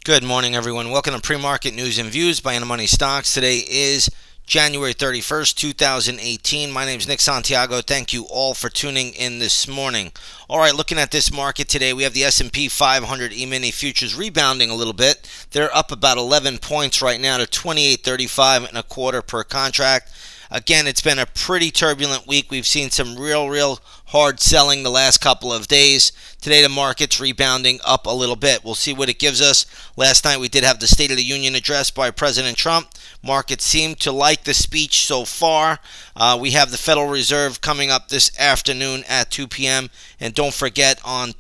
Good morning, everyone. Welcome to Pre-Market News and Views by InTheMoneyStocks. Today is January 31st, 2018. My name is Nick Santiago. Thank you all for tuning in this morning. All right, looking at this market today, we have the S&P 500 E-mini futures rebounding a little bit. They're up about 11 points right now to 28.35 and a quarter per contract. Again, it's been a pretty turbulent week. We've seen some real hard selling the last couple of days. Today, the market's rebounding up a little bit. We'll see what it gives us. Last night, we did have the State of the Union address by President Trump. Markets seem to like the speech so far. We have the Federal Reserve coming up this afternoon at 2 p.m. And don't forget, on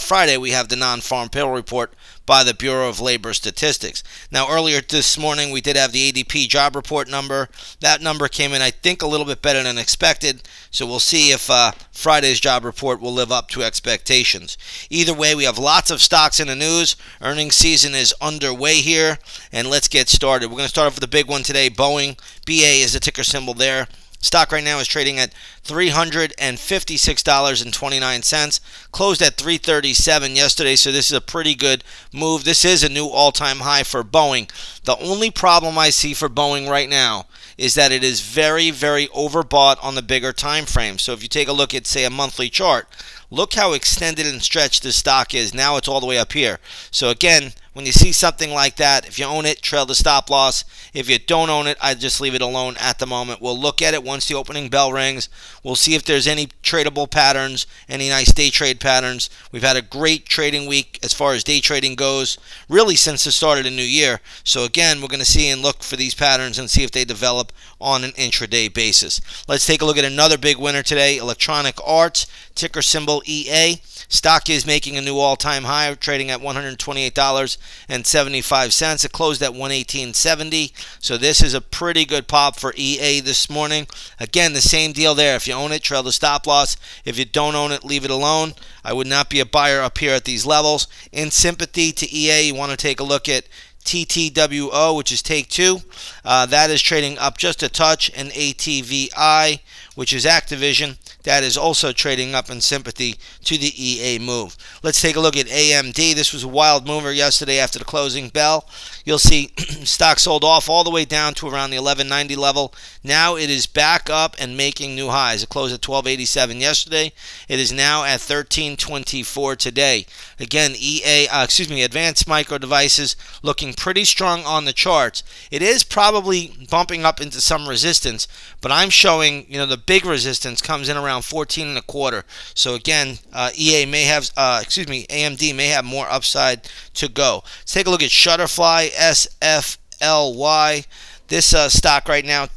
Friday, we have the non-farm payroll report by the Bureau of Labor Statistics. Now, earlier this morning, we did have the ADP job report number. That number came in, I think, a little bit better than expected. So we'll see if Friday's job report will live up to expectations. Either way, we have lots of stocks in the news. Earnings season is underway here, and let's get started. We're going to start off with the big one today. Boeing, BA is the ticker symbol there. Stock right now is trading at $356.29. Closed at $337 yesterday, so this is a pretty good move. This is a new all-time high for Boeing. The only problem I see for Boeing right now is that it is very overbought on the bigger time frame. So if you take a look at, say, a monthly chart, look how extended and stretched this stock is. Now it's all the way up here. So again, when you see something like that, if you own it, trail the stop loss. If you don't own it, I'd just leave it alone at the moment. We'll look at it once the opening bell rings. We'll see if there's any tradable patterns, any nice day trade patterns. We've had a great trading week as far as day trading goes, really since the start of the new year. So again, we're going to see and look for these patterns and see if they develop on an intraday basis. Let's take a look at another big winner today, Electronic Arts, ticker symbol EA. Stock is making a new all-time high, trading at $128.75. It closed at $118.70. So this is a pretty good pop for EA this morning. Again, the same deal there. If you own it, trail the stop loss. If you don't own it, leave it alone. I would not be a buyer up here at these levels. In sympathy to EA, you want to take a look at TTWO, which is Take Two. That is trading up just a touch. And ATVI, which is Activision, that is also trading up in sympathy to the EA move. Let's take a look at AMD. This was a wild mover yesterday after the closing bell. You'll see stock sold off all the way down to around the 1190 level. Now it is back up and making new highs. It closed at 1287 yesterday. It is now at 1324 today. Again, Advanced Micro Devices looking pretty strong on the charts. It is probably bumping up into some resistance, but I'm showing, the big resistance comes in around 14 and a quarter. So again, AMD may have more upside to go. Let's take a look at Shutterfly, SFLY. This stock right now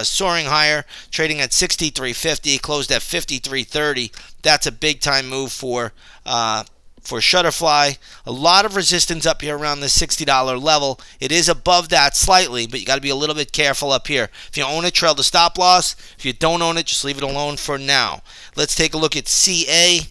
soaring higher, trading at $63.50, closed at $53.30. That's a big time move for Shutterfly. A lot of resistance up here around the $60 level. It is above that slightly, but you got to be a little bit careful up here. If you own it, trail the stop loss. If you don't own it, just leave it alone for now. Let's take a look at CA.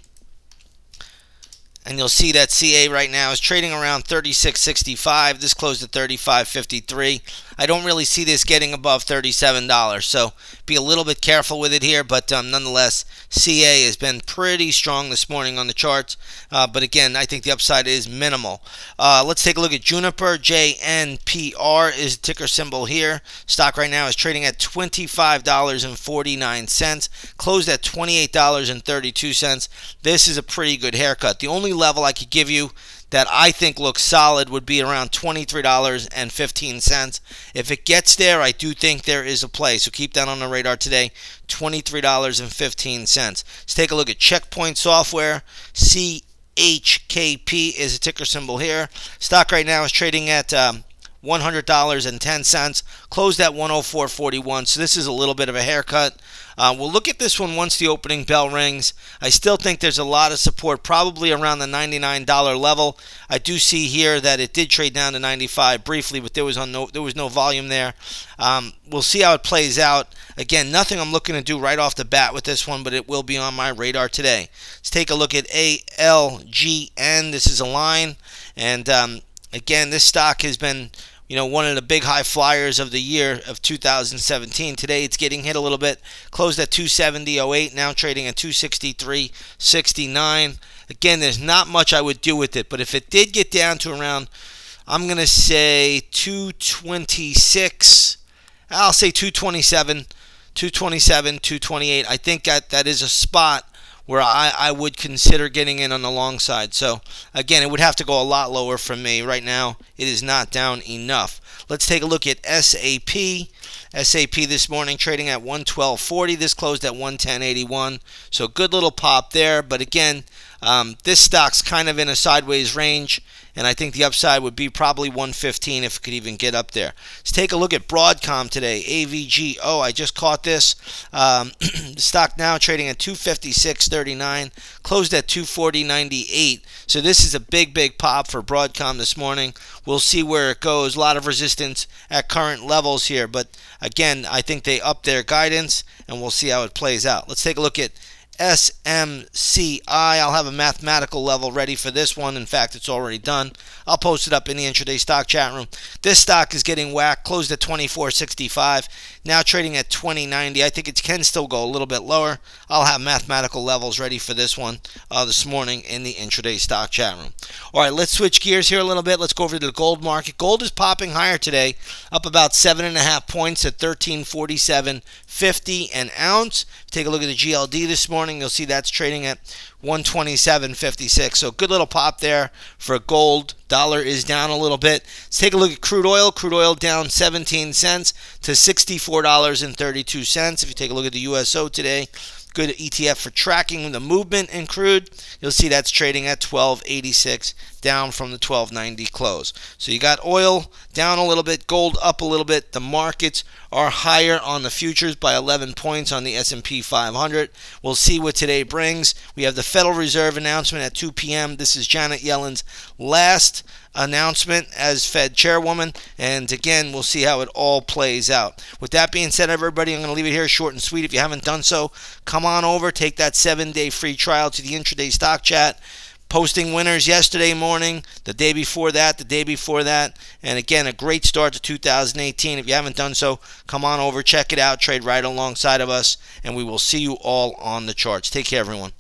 And you'll see that CA right now is trading around $36.65. This closed at $35.53. I don't really see this getting above $37, so be a little bit careful with it here. But nonetheless, CA has been pretty strong this morning on the charts. But again, I think the upside is minimal. Let's take a look at Juniper. JNPR is the ticker symbol here. Stock right now is trading at $25.49. Closed at $28.32. This is a pretty good haircut. The only level I could give you that I think looks solid would be around $23.15. If it gets there, I do think there is a play. So keep that on the radar today, $23.15. Let's take a look at Checkpoint Software. CHKP is a ticker symbol here. Stock right now is trading at $100.10. Closed at $104.41. So this is a little bit of a haircut. We'll look at this one once the opening bell rings. I still think there's a lot of support, probably around the $99 level. I do see here that it did trade down to $95 briefly, but there was no volume there. We'll see how it plays out. Again, nothing I'm looking to do right off the bat with this one, but it will be on my radar today. Let's take a look at ALGN. This is a line, and again, this stock has been one of the big high flyers of the year of 2017. Today it's getting hit a little bit. Closed at 270.08, now trading at 263.69. Again, there's not much I would do with it, but if it did get down to around I'm going to say 226. I'll say 227, 228. I think that is a spot where I would consider getting in on the long side. So, again, it would have to go a lot lower from me. Right now, it is not down enough. Let's take a look at SAP. SAP this morning trading at 112.40. This closed at 110.81. So, good little pop there. But, again, this stock's kind of in a sideways range, and I think the upside would be probably 115 if it could even get up there. Let's take a look at Broadcom today. AVG. Oh, I just caught this. The stock now trading at 256.39, closed at 240.98. So this is a big pop for Broadcom this morning. We'll see where it goes. A lot of resistance at current levels here, but again, I think they upped their guidance, and we'll see how it plays out. Let's take a look at SMCI. I'll have a mathematical level ready for this one. In fact, it's already done. I'll post it up in the intraday stock chat room. This stock is getting whacked, closed at 24.65, now trading at 20.90. I think it can still go a little bit lower. I'll have mathematical levels ready for this one this morning in the intraday stock chat room. All right, let's switch gears here a little bit. Let's go over to the gold market. Gold is popping higher today, up about 7.5 points at 1347.50 an ounce. Take a look at the GLD this morning. You'll see that's trading at 127.56. So good little pop there for gold. Dollar is down a little bit. Let's take a look at crude oil. Crude oil down 17 cents to $64.32. If you take a look at the USO today, good ETF for tracking the movement in crude. You'll see that's trading at 12.86, down from the 12.90 close. So you got oil down a little bit, gold up a little bit. The markets are higher on the futures by 11 points on the S&P 500. We'll see what today brings. We have the Federal Reserve announcement at 2 p.m. This is Janet Yellen's last announcement as Fed chairwoman, and again, we'll see how it all plays out. With that being said, everybody, I'm going to leave it here short and sweet. If you haven't done so, come on over, take that 7-day free trial to the intraday stock chat. Posting winners yesterday morning, the day before that, and again, a great start to 2018. If you haven't done so, come on over, check it out, trade right alongside of us, and we will see you all on the charts. Take care, everyone.